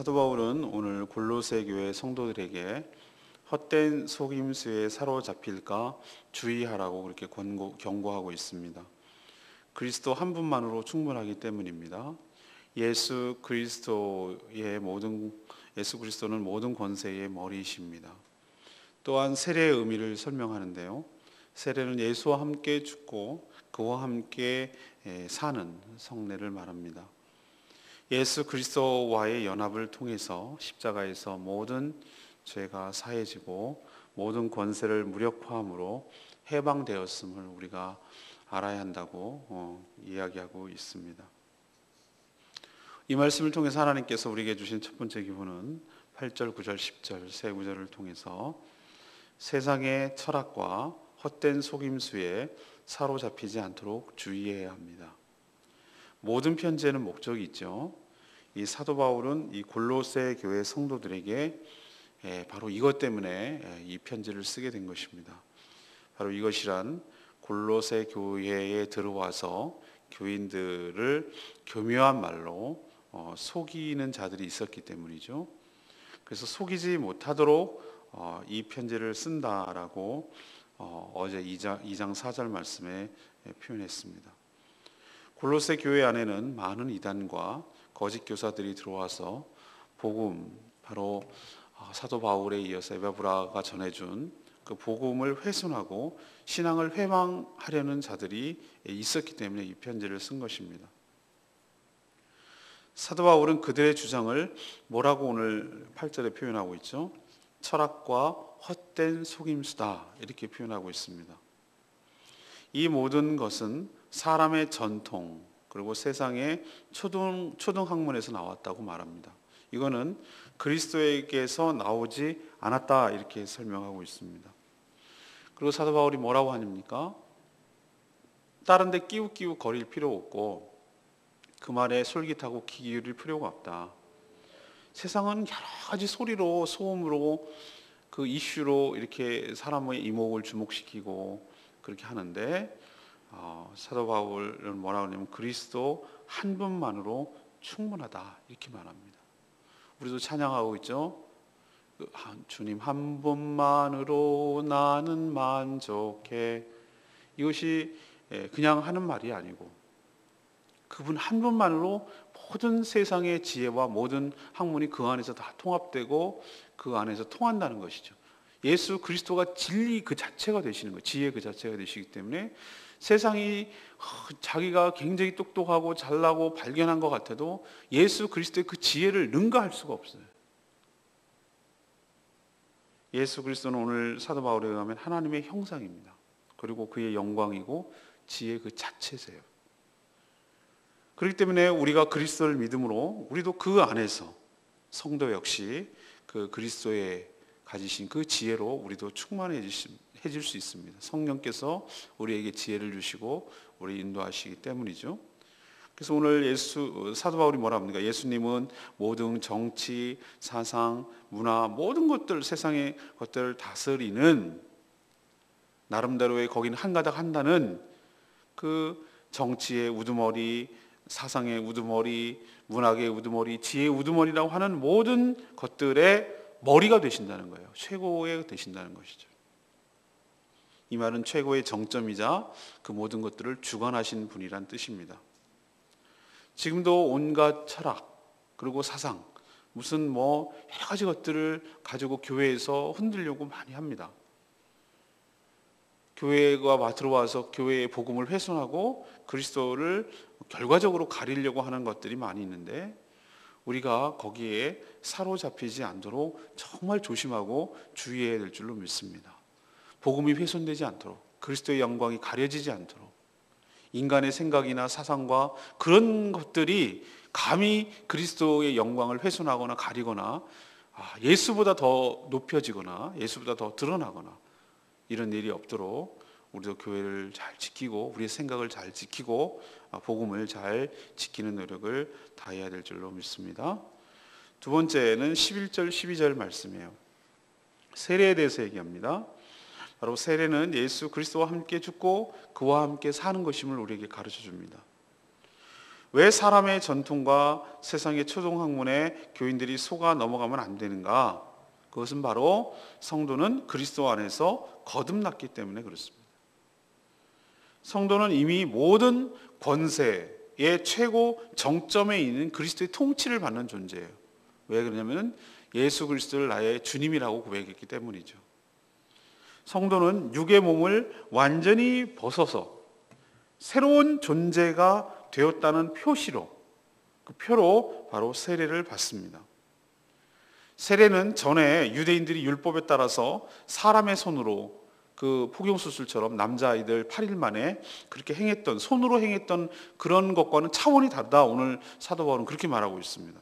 사도 바울은 오늘 골로새 교회 성도들에게 헛된 속임수에 사로잡힐까 주의하라고 그렇게 경고하고 있습니다. 그리스도 한 분만으로 충분하기 때문입니다. 예수 그리스도는 모든 권세의 머리이십니다. 또한 세례의 의미를 설명하는데요. 세례는 예수와 함께 죽고 그와 함께 사는 성례를 말합니다. 예수 그리스도와의 연합을 통해서 십자가에서 모든 죄가 사해지고 모든 권세를 무력화함으로 해방되었음을 우리가 알아야 한다고 이야기하고 있습니다. 이 말씀을 통해서 하나님께서 우리에게 주신 첫 번째 기본은 8절, 9절, 10절 세 구절을 통해서 세상의 철학과 헛된 속임수에 사로잡히지 않도록 주의해야 합니다. 모든 편지에는 목적이 있죠. 이 사도 바울은 이 골로새 교회 성도들에게 바로 이것 때문에 이 편지를 쓰게 된 것입니다. 바로 이것이란 골로새 교회에 들어와서 교인들을 교묘한 말로 속이는 자들이 있었기 때문이죠. 그래서 속이지 못하도록 이 편지를 쓴다라고 어제 2장 4절 말씀에 표현했습니다. 골로새 교회 안에는 많은 이단과 거짓 교사들이 들어와서 복음, 바로 사도 바울에 이어서 에바브라가 전해준 그 복음을 훼손하고 신앙을 회방하려는 자들이 있었기 때문에 이 편지를 쓴 것입니다. 사도 바울은 그들의 주장을 뭐라고 오늘 8절에 표현하고 있죠? 철학과 헛된 속임수다 이렇게 표현하고 있습니다. 이 모든 것은 사람의 전통 그리고 세상의 초등학문에서 나왔다고 말합니다. 이거는 그리스도에게서 나오지 않았다 이렇게 설명하고 있습니다. 그리고 사도 바울이 뭐라고 하십니까? 다른 데 끼우끼우 거릴 필요 없고 그 말에 솔깃하고 귀 기울일 필요가 없다. 세상은 여러 가지 소리로 소음으로 그 이슈로 이렇게 사람의 이목을 주목시키고 그렇게 하는데 사도 바울은 뭐라고 하냐면 그리스도 한 분만으로 충분하다 이렇게 말합니다. 우리도 찬양하고 있죠. 주님 한 분만으로 나는 만족해. 이것이 그냥 하는 말이 아니고 그분 한 분만으로 모든 세상의 지혜와 모든 학문이 그 안에서 다 통합되고 그 안에서 통한다는 것이죠. 예수 그리스도가 진리 그 자체가 되시는 거예요. 지혜 그 자체가 되시기 때문에 세상이 자기가 굉장히 똑똑하고 잘나고 발견한 것 같아도 예수 그리스도의 그 지혜를 능가할 수가 없어요. 예수 그리스도는 오늘 사도 바울에 의하면 하나님의 형상입니다. 그리고 그의 영광이고 지혜 그 자체세요. 그렇기 때문에 우리가 그리스도를 믿음으로 우리도 그 안에서 성도 역시 그 그리스도의 가지신 그 지혜로 우리도 충만해질 수 있습니다. 성령께서 우리에게 지혜를 주시고 우리 인도하시기 때문이죠. 그래서 오늘 사도 바울이 뭐라 합니까? 예수님은 모든 정치, 사상, 문화 모든 것들 세상의 것들을 다스리는 나름대로의 거기는 한가닥 한다는 그 정치의 우두머리, 사상의 우두머리, 문학의 우두머리, 지혜의 우두머리라고 하는 모든 것들의 머리가 되신다는 거예요. 최고의 되신다는 것이죠. 이 말은 최고의 정점이자 그 모든 것들을 주관하신 분이란 뜻입니다. 지금도 온갖 철학 그리고 사상 무슨 여러 가지 것들을 가지고 교회에서 흔들려고 많이 합니다. 교회가 들어와서 교회의 복음을 훼손하고 그리스도를 결과적으로 가리려고 하는 것들이 많이 있는데 우리가 거기에 사로잡히지 않도록 정말 조심하고 주의해야 될 줄로 믿습니다. 복음이 훼손되지 않도록 그리스도의 영광이 가려지지 않도록 인간의 생각이나 사상과 그런 것들이 감히 그리스도의 영광을 훼손하거나 가리거나 예수보다 더 높여지거나 예수보다 더 드러나거나 이런 일이 없도록 우리도 교회를 잘 지키고 우리의 생각을 잘 지키고 복음을 잘 지키는 노력을 다해야 될 줄로 믿습니다. 두 번째는 11절 12절 말씀이에요. 세례에 대해서 얘기합니다. 바로 세례는 예수 그리스도와 함께 죽고 그와 함께 사는 것임을 우리에게 가르쳐 줍니다. 왜 사람의 전통과 세상의 초등 학문에 교인들이 속아 넘어가면 안 되는가? 그것은 바로 성도는 그리스도 안에서 거듭났기 때문에 그렇습니다. 성도는 이미 모든 권세의 최고 정점에 있는 그리스도의 통치를 받는 존재예요. 왜 그러냐면 예수 그리스도를 나의 주님이라고 고백했기 때문이죠. 성도는 육의 몸을 완전히 벗어서 새로운 존재가 되었다는 표시로, 그 표로 바로 세례를 받습니다. 세례는 전에 유대인들이 율법에 따라서 사람의 손으로 그 포경수술처럼 남자아이들 8일 만에 그렇게 행했던, 손으로 행했던 그런 것과는 차원이 다르다. 오늘 사도 바울은 그렇게 말하고 있습니다.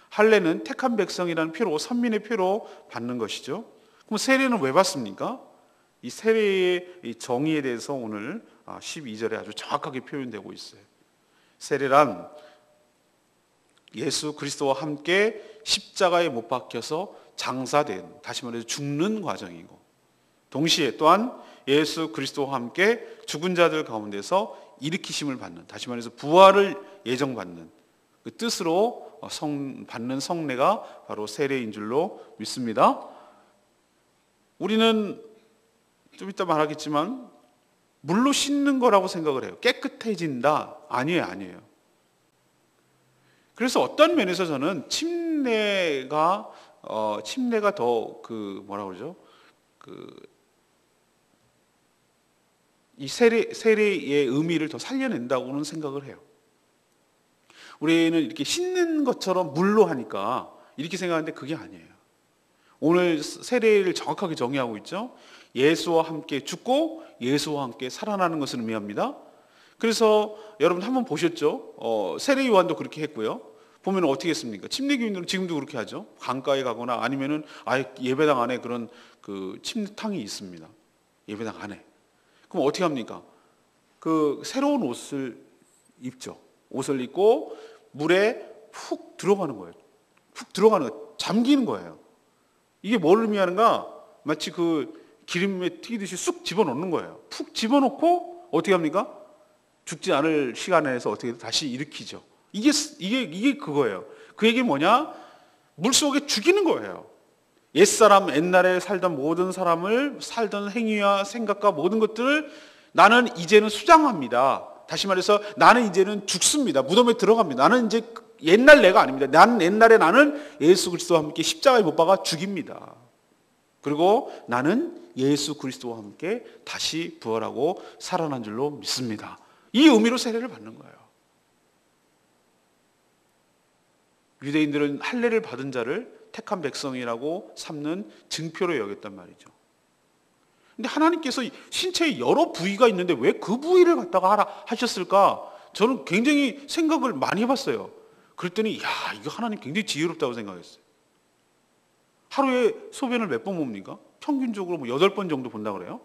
할례는 택한 백성이라는 표로, 선민의 표로 받는 것이죠. 그럼 세례는 왜 받습니까? 이 세례의 이 정의에 대해서 오늘 12절에 아주 정확하게 표현되고 있어요. 세례란 예수 그리스도와 함께 십자가에 못 박혀서 장사된, 다시 말해서 죽는 과정이고, 동시에 또한 예수 그리스도와 함께 죽은 자들 가운데서 일으키심을 받는, 다시 말해서 부활을 예정받는 그 뜻으로 받는 성례가 바로 세례인 줄로 믿습니다. 우리는 좀 이따 말하겠지만 물로 씻는 거라고 생각을 해요. 깨끗해진다. 아니에요. 그래서 어떤 면에서 저는 침례가 더 뭐라고 그러죠? 이 세례의 의미를 더 살려낸다고는 생각을 해요. 우리는 이렇게 씻는 것처럼 물로 하니까 이렇게 생각하는데 그게 아니에요. 오늘 세례를 정확하게 정의하고 있죠. 예수와 함께 죽고 예수와 함께 살아나는 것을 의미합니다. 그래서 여러분 한번 보셨죠? 세례 요한도 그렇게 했고요. 보면 어떻게 했습니까? 침례교인들은 지금도 그렇게 하죠. 강가에 가거나 아니면은 아예 예배당 안에 그런 그 침탕이 있습니다. 예배당 안에. 그럼 어떻게 합니까? 그 새로운 옷을 입죠. 옷을 입고 물에 푹 들어가는 거예요. 푹 들어가는 거예요. 잠기는 거예요. 이게 뭘 의미하는가? 마치 그 기름에 튀기듯이 쑥 집어넣는 거예요. 푹 집어넣고 어떻게 합니까? 죽지 않을 시간 내에서 어떻게 다시 일으키죠. 이게 그거예요. 그 얘기 뭐냐? 물속에 죽이는 거예요. 옛사람, 옛날에 살던 모든 사람을, 살던 행위와 생각과 모든 것들을 나는 이제는 수장합니다. 다시 말해서 나는 이제는 죽습니다. 무덤에 들어갑니다. 나는 이제 옛날 내가 아닙니다. 옛날에 나는 예수 그리스도와 함께 십자가에 못 박아 죽입니다. 그리고 나는 예수 그리스도와 함께 다시 부활하고 살아난 줄로 믿습니다. 이 의미로 세례를 받는 거예요. 유대인들은 할례를 받은 자를 택한 백성이라고 삼는 증표로 여겼단 말이죠. 근데 하나님께서 신체에 여러 부위가 있는데 왜 그 부위를 갖다가 하셨을까? 저는 굉장히 생각을 많이 해봤어요. 그랬더니 이거 하나님 굉장히 지혜롭다고 생각했어요. 하루에 소변을 몇 번 봅니까? 평균적으로 8번 정도 본다고 그래요.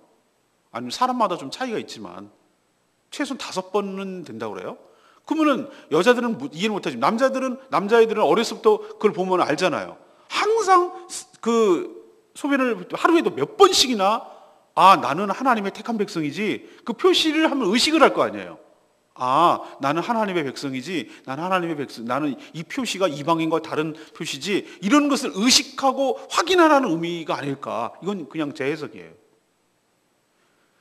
아니면 사람마다 좀 차이가 있지만 최소한 5번은 된다고 그래요. 그러면은 여자들은 이해를 못하지. 남자애들은 어렸을 때부터 그걸 보면 알잖아요. 항상 그 소변을 하루에도 몇 번씩이나 나는 하나님의 택한 백성이지, 그 표시를 하면 의식을 할 거 아니에요. 나는 하나님의 백성이지, 나는 이 표시가 이방인과 다른 표시지, 이런 것을 의식하고 확인하라는 의미가 아닐까. 이건 그냥 제 해석이에요.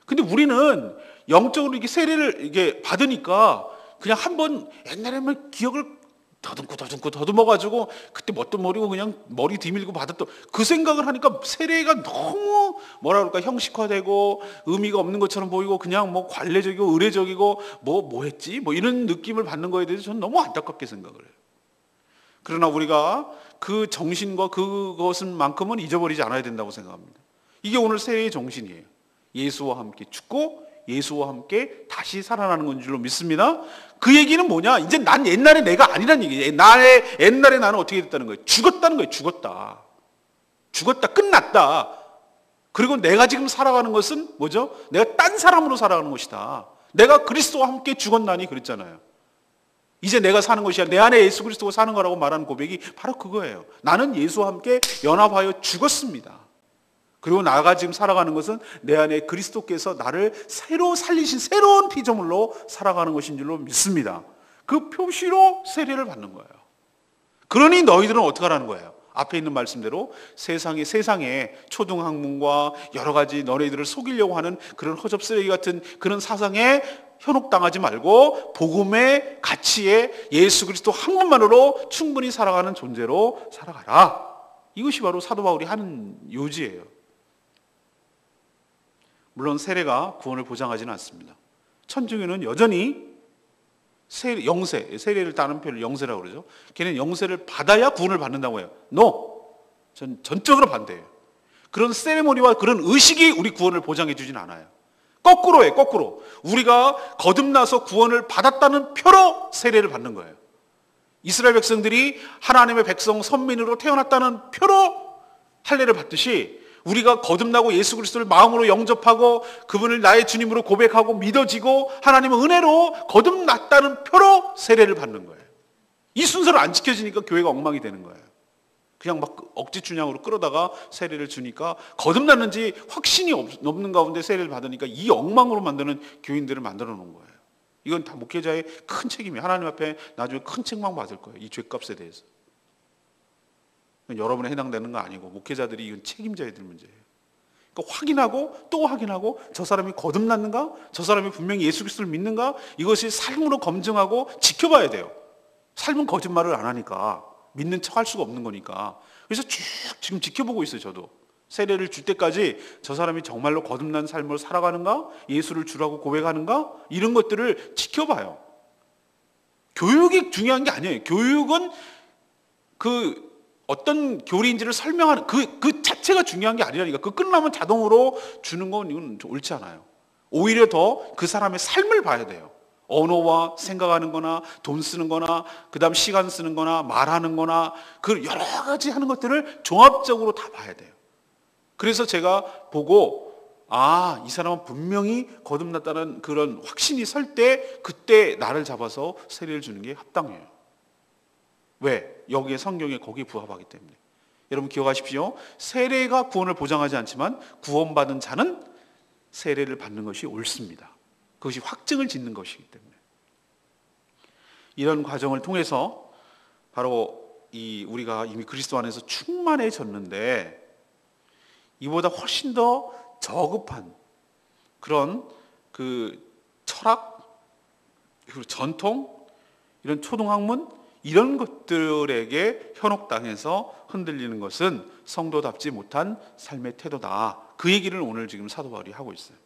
근데 우리는 영적으로 이렇게 세례를 이게 받으니까 그냥 한번 옛날에만 기억을 더듬어가지고 그때 뭣도 모르고 그냥 머리 뒤밀고 받았던 그 생각을 하니까 세례가 너무 뭐라 그럴까 형식화되고 의미가 없는 것처럼 보이고 그냥 뭐 관례적이고 의례적이고 뭐 했지? 뭐 이런 느낌을 받는 거에 대해서 저는 너무 안타깝게 생각을 해요. 그러나 우리가 그 정신과 그것만큼은 잊어버리지 않아야 된다고 생각합니다. 이게 오늘 세례의 정신이에요. 예수와 함께 죽고 예수와 함께 다시 살아나는 건 줄로 믿습니다. 그 얘기는 뭐냐? 이제 난 옛날에 내가 아니란 얘기예요. 옛날에 나는 어떻게 됐다는 거예요? 죽었다는 거예요. 죽었다. 끝났다. 그리고 내가 지금 살아가는 것은 뭐죠? 내가 딴 사람으로 살아가는 것이다. 내가 그리스도와 함께 죽었나니 그랬잖아요. 이제 내가 사는 것이 아니라 내 안에 예수 그리스도가 사는 거라고 말하는 고백이 바로 그거예요. 나는 예수와 함께 연합하여 죽었습니다. 그리고 나가 지금 살아가는 것은 내 안에 그리스도께서 나를 새로 살리신 새로운 피조물로 살아가는 것인 줄로 믿습니다. 그 표시로 세례를 받는 거예요. 그러니 너희들은 어떻게 하라는 거예요? 앞에 있는 말씀대로 세상에 초등학문과 여러 가지 너희들을 속이려고 하는 그런 허접 쓰레기 같은 그런 사상에 현혹당하지 말고 복음의 가치에 예수 그리스도 한 분만으로 충분히 살아가는 존재로 살아가라. 이것이 바로 사도 바울이 하는 요지예요. 물론 세례가 구원을 보장하지는 않습니다. 천주교는 여전히 세례를 다른 표현을 영세라고 그러죠. 걔는 영세를 받아야 구원을 받는다고 해요. No! 전 전적으로 반대해요. 그런 세레모니와 그런 의식이 우리 구원을 보장해 주진 않아요. 거꾸로 해요. 거꾸로. 우리가 거듭나서 구원을 받았다는 표로 세례를 받는 거예요. 이스라엘 백성들이 하나님의 백성 선민으로 태어났다는 표로 할례를 받듯이 우리가 거듭나고 예수 그리스도를 마음으로 영접하고 그분을 나의 주님으로 고백하고 믿어지고 하나님의 은혜로 거듭났다는 표로 세례를 받는 거예요. 이 순서를 안 지켜지니까 교회가 엉망이 되는 거예요. 그냥 막 억지 춘향으로 끌어다가 세례를 주니까 거듭났는지 확신이 없는 가운데 세례를 받으니까 이 엉망으로 만드는 교인들을 만들어 놓은 거예요. 이건 다 목회자의 큰 책임이에요. 하나님 앞에 나중에 큰 책망 받을 거예요. 이 죄값에 대해서. 여러분에 해당되는 거 아니고 목회자들이 이건 책임져야 될 문제예요. 그러니까 확인하고 또 확인하고 저 사람이 거듭났는가? 저 사람이 분명히 예수 그리스도를 믿는가? 이것이 삶으로 검증하고 지켜봐야 돼요. 삶은 거짓말을 안 하니까 믿는 척 할 수가 없는 거니까. 그래서 쭉 지금 지켜보고 있어요. 저도 세례를 줄 때까지 저 사람이 정말로 거듭난 삶을 살아가는가? 예수를 주라고 고백하는가? 이런 것들을 지켜봐요. 교육이 중요한 게 아니에요. 교육은 그 어떤 교리인지를 설명하는 그 자체가 중요한 게 아니라니까. 그 끝나면 자동으로 주는 건 이건 옳지 않아요. 오히려 더 그 사람의 삶을 봐야 돼요. 언어와 생각하는 거나 돈 쓰는 거나 그 다음 시간 쓰는 거나 말하는 거나 그 여러 가지 하는 것들을 종합적으로 다 봐야 돼요. 그래서 제가 보고 이 사람은 분명히 거듭났다는 그런 확신이 설 때 그때 나를 잡아서 세례를 주는 게 합당해요. 왜? 여기에 성경에 거기에 부합하기 때문에. 여러분 기억하십시오. 세례가 구원을 보장하지 않지만 구원받은 자는 세례를 받는 것이 옳습니다. 그것이 확증을 짓는 것이기 때문에. 이런 과정을 통해서 바로 우리가 이미 그리스도 안에서 충만해졌는데 이보다 훨씬 더 저급한 그런 그 철학, 그리고 전통, 이런 초등학문 이런 것들에게 현혹당해서 흔들리는 것은 성도답지 못한 삶의 태도다. 그 얘기를 오늘 지금 사도 바울이 하고 있어요.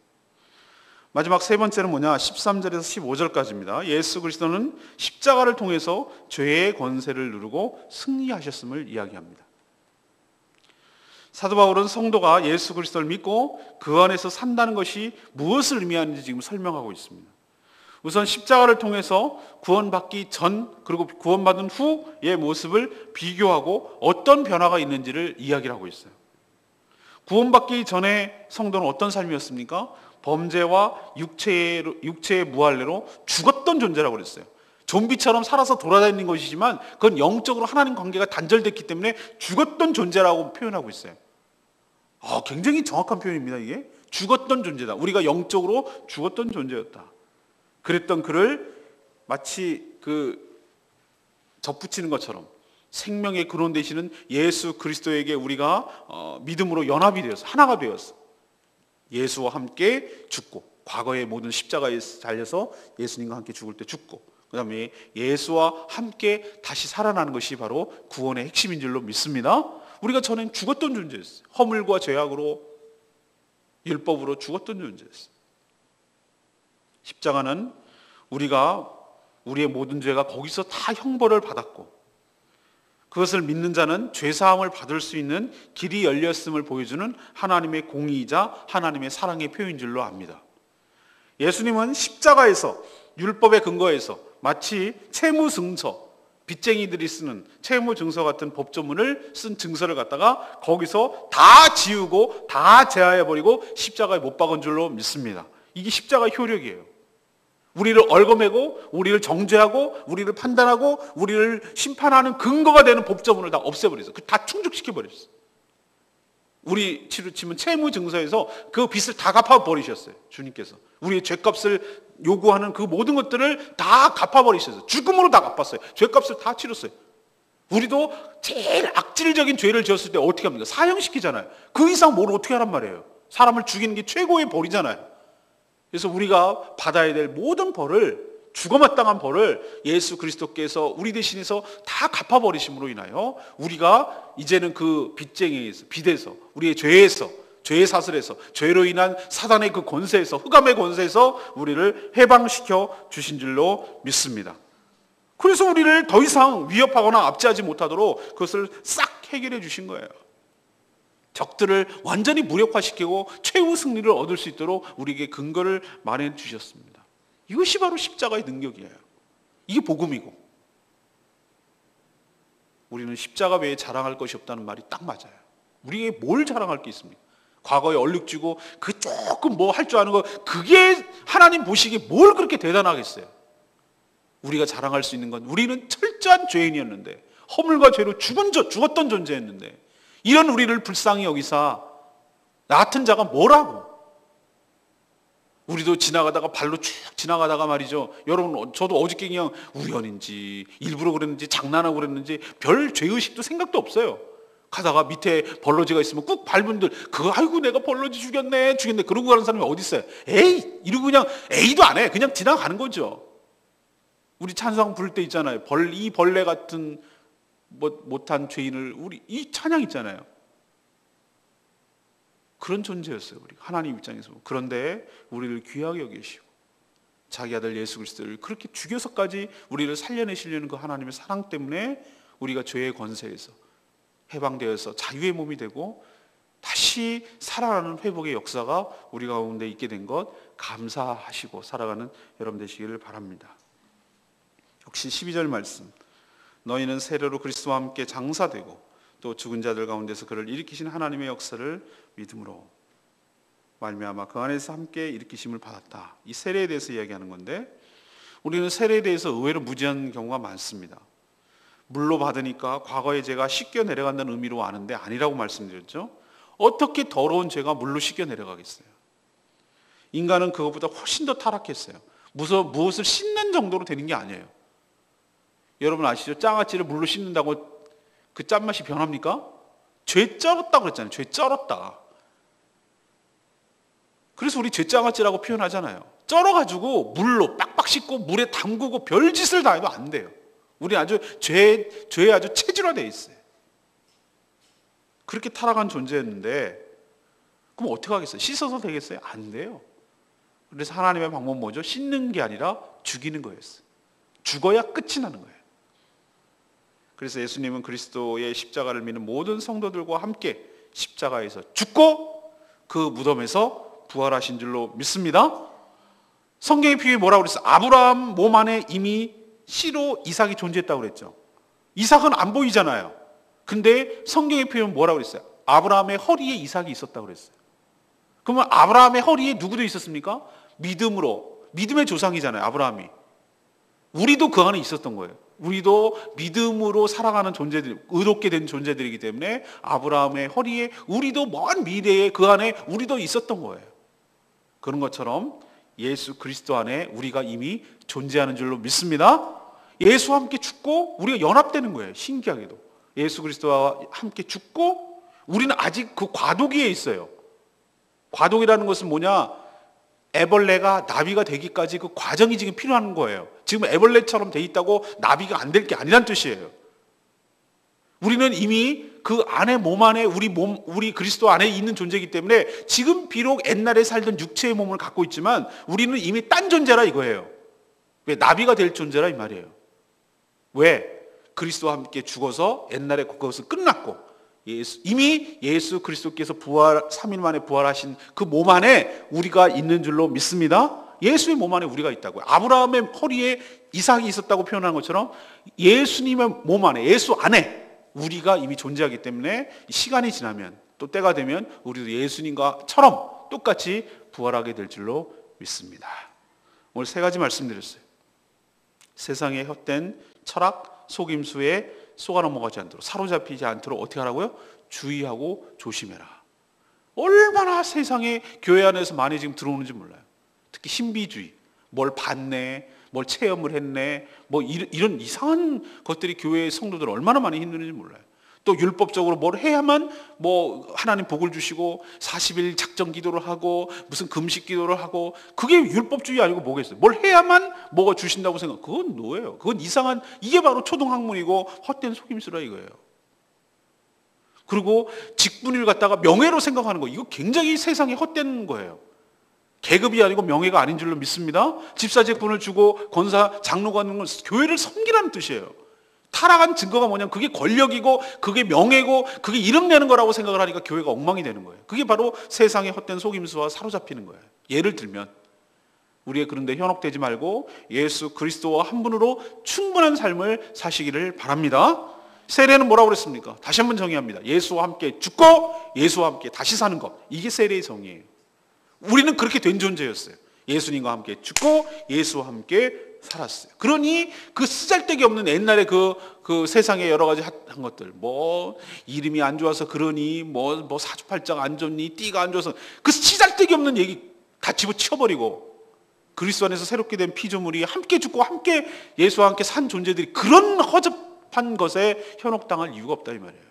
마지막 세 번째는 뭐냐? 13절에서 15절까지입니다. 예수 그리스도는 십자가를 통해서 죄의 권세를 누르고 승리하셨음을 이야기합니다. 사도 바울은 성도가 예수 그리스도를 믿고 그 안에서 산다는 것이 무엇을 의미하는지 지금 설명하고 있습니다. 우선 십자가를 통해서 구원받기 전 그리고 구원받은 후의 모습을 비교하고 어떤 변화가 있는지를 이야기를 하고 있어요. 구원받기 전에 성도는 어떤 삶이었습니까? 범죄와 육체의 무할례로 죽었던 존재라고 그랬어요. 좀비처럼 살아서 돌아다니는 것이지만 그건 영적으로 하나님 관계가 단절됐기 때문에 죽었던 존재라고 표현하고 있어요. 굉장히 정확한 표현입니다. 이게 죽었던 존재다. 우리가 영적으로 죽었던 존재였다. 그랬던 그를 마치 접붙이는 것처럼 생명의 근원 되시는 예수 그리스도에게 우리가 믿음으로 연합이 되어서 하나가 되었어. 예수와 함께 죽고 과거의 모든 십자가에 달려서 예수님과 함께 죽을 때 죽고 그 다음에 예수와 함께 다시 살아나는 것이 바로 구원의 핵심인 줄로 믿습니다. 우리가 전엔 죽었던 존재였어요. 허물과 죄악으로 율법으로 죽었던 존재였어요. 십자가는 우리의 모든 죄가 거기서 다 형벌을 받았고 그것을 믿는 자는 죄사함을 받을 수 있는 길이 열렸음을 보여주는 하나님의 공의이자 하나님의 사랑의 표현인 줄로 압니다. 예수님은 십자가에서 율법의 근거에서 마치 채무증서, 빚쟁이들이 쓰는 채무증서 같은 법조문을 쓴 증서를 갖다가 거기서 다 지우고 다 제하해버리고 십자가에 못 박은 줄로 믿습니다. 이게 십자가 효력이에요. 우리를 얽어매고 우리를 정죄하고 우리를 판단하고 우리를 심판하는 근거가 되는 법조문을 다 없애버렸어요. 다 충족시켜버렸어요. 우리 치면 채무증서에서 그 빚을 다 갚아버리셨어요. 주님께서. 우리의 죄값을 요구하는 그 모든 것들을 다 갚아버리셨어요. 죽음으로 다 갚았어요. 죄값을 다 치렀어요. 우리도 제일 악질적인 죄를 지었을 때 어떻게 합니까? 사형시키잖아요. 그 이상 뭘 어떻게 하란 말이에요. 사람을 죽이는 게 최고의 벌이잖아요. 그래서 우리가 받아야 될 모든 벌을, 죽어마땅한 벌을 예수 그리스도께서 우리 대신해서 다 갚아버리심으로 인하여 우리가 이제는 그 빚쟁이에서, 빚에서, 우리의 죄에서, 죄의 사슬에서, 죄로 인한 사단의 그 권세에서, 흑암의 권세에서 우리를 해방시켜 주신 줄로 믿습니다. 그래서 우리를 더 이상 위협하거나 압제하지 못하도록 그것을 싹 해결해 주신 거예요. 적들을 완전히 무력화시키고 최후 승리를 얻을 수 있도록 우리에게 근거를 마련해 주셨습니다. 이것이 바로 십자가의 능력이에요. 이게 복음이고, 우리는 십자가 외에 자랑할 것이 없다는 말이 딱 맞아요. 우리에게 뭘 자랑할 게 있습니까? 과거에 얼룩지고 그 조금 뭐 할 줄 아는 거, 그게 하나님 보시기에 뭘 그렇게 대단하겠어요? 우리가 자랑할 수 있는 건 우리는 철저한 죄인이었는데, 허물과 죄로 죽었던 존재였는데, 이런 우리를 불쌍히 여기사 나 같은 자가 뭐라고? 우리도 지나가다가 발로 쭉 지나가다가 말이죠. 여러분, 저도 어저께 그냥 우연인지 일부러 그랬는지 장난하고 그랬는지 별 죄의식도 생각도 없어요. 가다가 밑에 벌러지가 있으면 꾹 밟은 들, 그거 아이고 내가 벌러지 죽였네 그러고 가는 사람이 어디 있어요? 에이, 이러고 그냥 에이도 안 해. 그냥 지나가는 거죠. 우리 찬양 부를 때 있잖아요. 이 벌레 같은 못한 죄인을, 우리 이 찬양 있잖아요. 그런 존재였어요. 우리 하나님 입장에서. 그런데 우리를 귀하게 여기시고 자기 아들 예수 그리스도를 그렇게 죽여서까지 우리를 살려내시려는 그 하나님의 사랑 때문에 우리가 죄의 권세에서 해방되어서 자유의 몸이 되고 다시 살아나는 회복의 역사가 우리 가운데 있게 된 것 감사하시고 살아가는 여러분 되시기를 바랍니다. 역시 12절 말씀, 너희는 세례로 그리스도와 함께 장사되고 또 죽은 자들 가운데서 그를 일으키신 하나님의 역사를 믿음으로 말미암아 그 안에서 함께 일으키심을 받았다. 이 세례에 대해서 이야기하는 건데, 우리는 세례에 대해서 의외로 무지한 경우가 많습니다. 물로 받으니까 과거의 죄가 씻겨 내려간다는 의미로 아는데 아니라고 말씀드렸죠. 어떻게 더러운 죄가 물로 씻겨 내려가겠어요? 인간은 그것보다 훨씬 더 타락했어요. 무엇을 씻는 정도로 되는 게 아니에요. 여러분 아시죠? 장아찌를 물로 씻는다고 그 짠맛이 변합니까? 죄 쩔었다 그랬잖아요. 죄 쩔었다. 그래서 우리 죄장아찌라고 표현하잖아요. 쩔어가지고 물로 빡빡 씻고 물에 담그고 별짓을 다 해도 안 돼요. 우리 아주 죄에 아주 체질화되어 있어요. 그렇게 타락한 존재였는데, 그럼 어떻게 하겠어요? 씻어서 되겠어요? 안 돼요. 그래서 하나님의 방법은 뭐죠? 씻는 게 아니라 죽이는 거였어요. 죽어야 끝이 나는 거예요. 그래서 예수님은 그리스도의 십자가를 믿는 모든 성도들과 함께 십자가에서 죽고 그 무덤에서 부활하신 줄로 믿습니다. 성경의 비유에 뭐라고 그랬어요? 아브라함 몸 안에 이미 씨로 이삭이 존재했다고 그랬죠. 이삭은 안 보이잖아요. 근데 성경의 표현은 뭐라고 그랬어요? 아브라함의 허리에 이삭이 있었다고 그랬어요. 그러면 아브라함의 허리에 누구도 있었습니까? 믿음으로, 믿음의 조상이잖아요, 아브라함이. 우리도 그 안에 있었던 거예요. 우리도 믿음으로 살아가는 존재들, 의롭게 된 존재들이기 때문에 아브라함의 허리에, 우리도 먼 미래에 그 안에 우리도 있었던 거예요. 그런 것처럼 예수 그리스도 안에 우리가 이미 존재하는 줄로 믿습니다. 예수와 함께 죽고 우리가 연합되는 거예요. 신기하게도 예수 그리스도와 함께 죽고 우리는 아직 그 과도기에 있어요. 과도기라는 것은 뭐냐? 애벌레가 나비가 되기까지 그 과정이 지금 필요한 거예요. 지금 애벌레처럼 돼 있다고 나비가 안 될 게 아니란 뜻이에요. 우리는 이미 그 안에 몸 안에 우리 그리스도 안에 있는 존재이기 때문에 지금 비록 옛날에 살던 육체의 몸을 갖고 있지만 우리는 이미 딴 존재라 이거예요. 왜? 나비가 될 존재라 이 말이에요. 왜? 그리스도와 함께 죽어서 옛날에 그것은 끝났고 이미 예수 그리스도께서 3일 만에 부활하신 그 몸 안에 우리가 있는 줄로 믿습니다. 예수의 몸 안에 우리가 있다고요. 아브라함의 허리에 이삭이 있었다고 표현한 것처럼 예수님의 몸 안에, 예수 안에 우리가 이미 존재하기 때문에 시간이 지나면, 또 때가 되면 우리도 예수님과처럼 똑같이 부활하게 될 줄로 믿습니다. 오늘 3가지 말씀드렸어요. 세상의 헛된 철학, 속임수에 속아 넘어가지 않도록, 사로잡히지 않도록 어떻게 하라고요? 주의하고 조심해라. 얼마나 세상에 교회 안에서 많이 지금 들어오는지 몰라요. 특히 신비주의, 뭘 봤네, 뭘 체험을 했네, 뭐 이런 이상한 것들이 교회의 성도들 얼마나 많이 힘드는지 몰라요. 또 율법적으로 뭘 해야만 뭐 하나님 복을 주시고 40일 작정 기도를 하고 무슨 금식 기도를 하고, 그게 율법주의 아니고 뭐겠어요? 뭘 해야만 뭐가 주신다고 생각? 그건 노예요. 그건 이상한, 이게 바로 초등학문이고 헛된 속임수라 이거예요. 그리고 직분을 갖다가 명예로 생각하는 거, 이거 굉장히 세상에 헛된 거예요. 계급이 아니고 명예가 아닌 줄로 믿습니다. 집사직분을 주고 권사, 장로가 하는 건 교회를 섬기라는 뜻이에요. 타락한 증거가 뭐냐면 그게 권력이고 그게 명예고 그게 이름 내는 거라고 생각을 하니까 교회가 엉망이 되는 거예요. 그게 바로 세상의 헛된 속임수와 사로잡히는 거예요. 예를 들면 우리의 그런데 현혹되지 말고 예수 그리스도와 한 분으로 충분한 삶을 사시기를 바랍니다. 세례는 뭐라고 그랬습니까? 다시 한번 정의합니다. 예수와 함께 죽고 예수와 함께 다시 사는 것, 이게 세례의 정의예요. 우리는 그렇게 된 존재였어요. 예수님과 함께 죽고 예수와 함께 살았어요. 그러니 그 쓰잘데기 없는 옛날에 그 세상에 여러 가지 한 것들, 뭐 이름이 안 좋아서 그러니 뭐 사주팔자가 안 좋니, 띠가 안 좋아서, 그 쓰잘데기 없는 얘기 다 집어치워버리고 그리스도 안에서 새롭게 된 피조물이 함께 죽고 함께 예수와 함께 산 존재들이 그런 허접한 것에 현혹당할 이유가 없다 이 말이에요.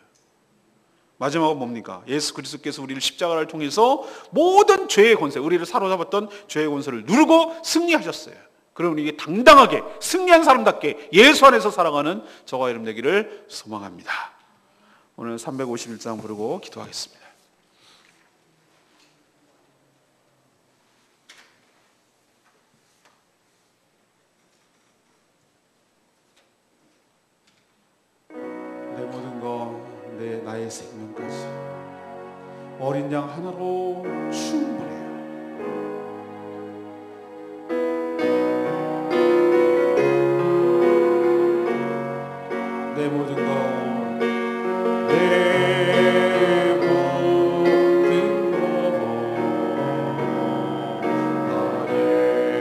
마지막은 뭡니까? 예수 그리스도께서 우리를 십자가를 통해서 모든 죄의 권세, 우리를 사로잡았던 죄의 권세를 누르고 승리하셨어요. 그러면 이게 당당하게 승리한 사람답게 예수 안에서 살아가는 저와 여러분 되기를 소망합니다. 오늘 351장 부르고 기도하겠습니다. 내 모든 것, 나의 생명까지 어린 양 하나로 충분해요. 내 모든 것, 내 모든 것, 나의 생명까지 다 주님 앞에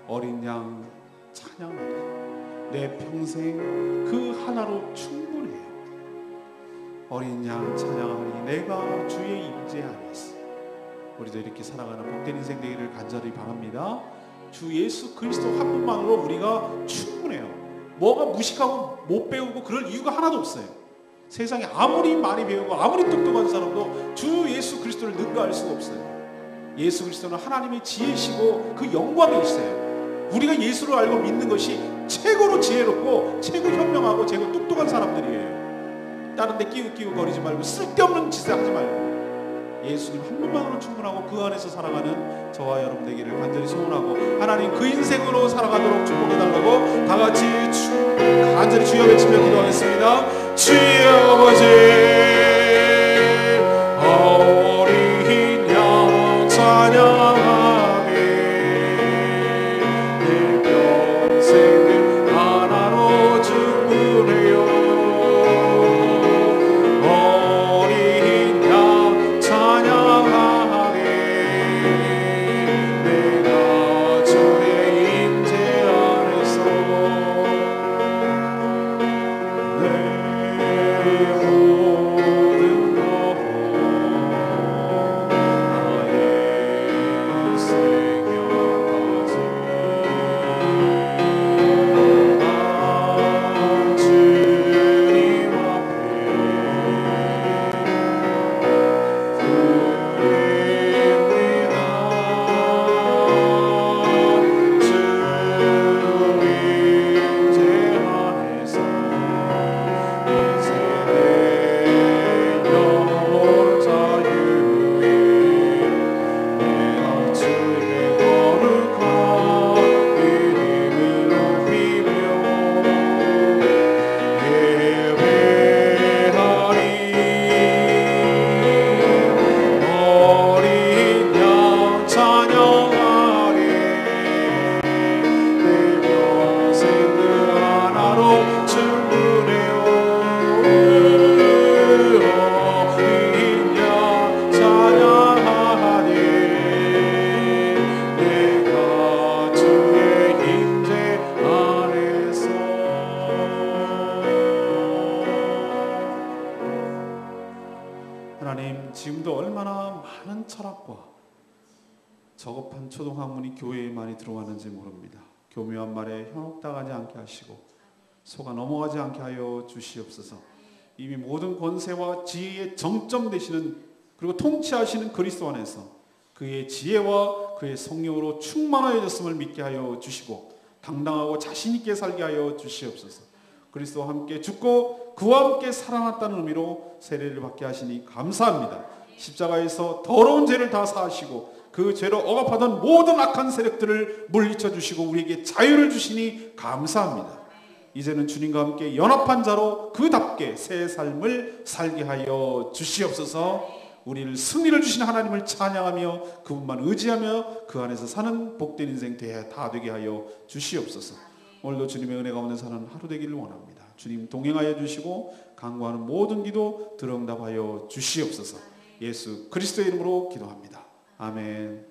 어린 양 찬양하리. 내 평생 그 하나로 충분해요. 어린 양 찬양하리. 내가 주의 임재 안에 있어. 우리도 이렇게 살아가는 복된 인생 되기를 간절히 바랍니다. 주 예수 그리스도 한 분만으로 우리가 충분해요. 뭐가 무식하고 못 배우고 그럴 이유가 하나도 없어요. 세상에 아무리 많이 배우고 아무리 똑똑한 사람도 주 예수 그리스도를 능가할 수가 없어요. 예수 그리스도는 하나님의 지혜시고 그 영광이시세요. 우리가 예수를 알고 믿는 것이 최고로 지혜롭고 최고 현명하고 최고 똑똑한 사람들이에요. 다른 데 끼우끼우거리지 말고 쓸데없는 짓을 하지 말고 예수님 한 분만으로 충분하고 그 안에서 살아가는 저와 여러분 되기를 간절히 소원하고, 하나님 그 인생으로 살아가도록 축복해달라고 다 같이 간절히 주여 외치며 기도하겠습니다. 주여 아버지, 어린 양 찬양하게 내 평생을 하나로 충분해요. 초등학문이 교회에 많이 들어왔는지 모릅니다. 교묘한 말에 현혹당하지 않게 하시고 속아 넘어가지 않게 하여 주시옵소서. 이미 모든 권세와 지혜의 정점 되시는, 그리고 통치하시는 그리스도 안에서 그의 지혜와 그의 성령으로 충만하여졌음을 믿게 하여 주시고 당당하고 자신 있게 살게 하여 주시옵소서. 그리스도와 함께 죽고 그와 함께 살아났다는 의미로 세례를 받게 하시니 감사합니다. 십자가에서 더러운 죄를 다 사하시고 그 죄로 억압하던 모든 악한 세력들을 물리쳐 주시고 우리에게 자유를 주시니 감사합니다. 이제는 주님과 함께 연합한 자로 그답게 새 삶을 살게 하여 주시옵소서. 우리를 승리를 주신 하나님을 찬양하며 그분만 의지하며 그 안에서 사는 복된 인생 다 되게 하여 주시옵소서. 오늘도 주님의 은혜가 없는 사는 하루 되기를 원합니다. 주님 동행하여 주시고 간구하는 모든 기도 들응답하여 주시옵소서. 예수 그리스도의 이름으로 기도합니다. 아멘.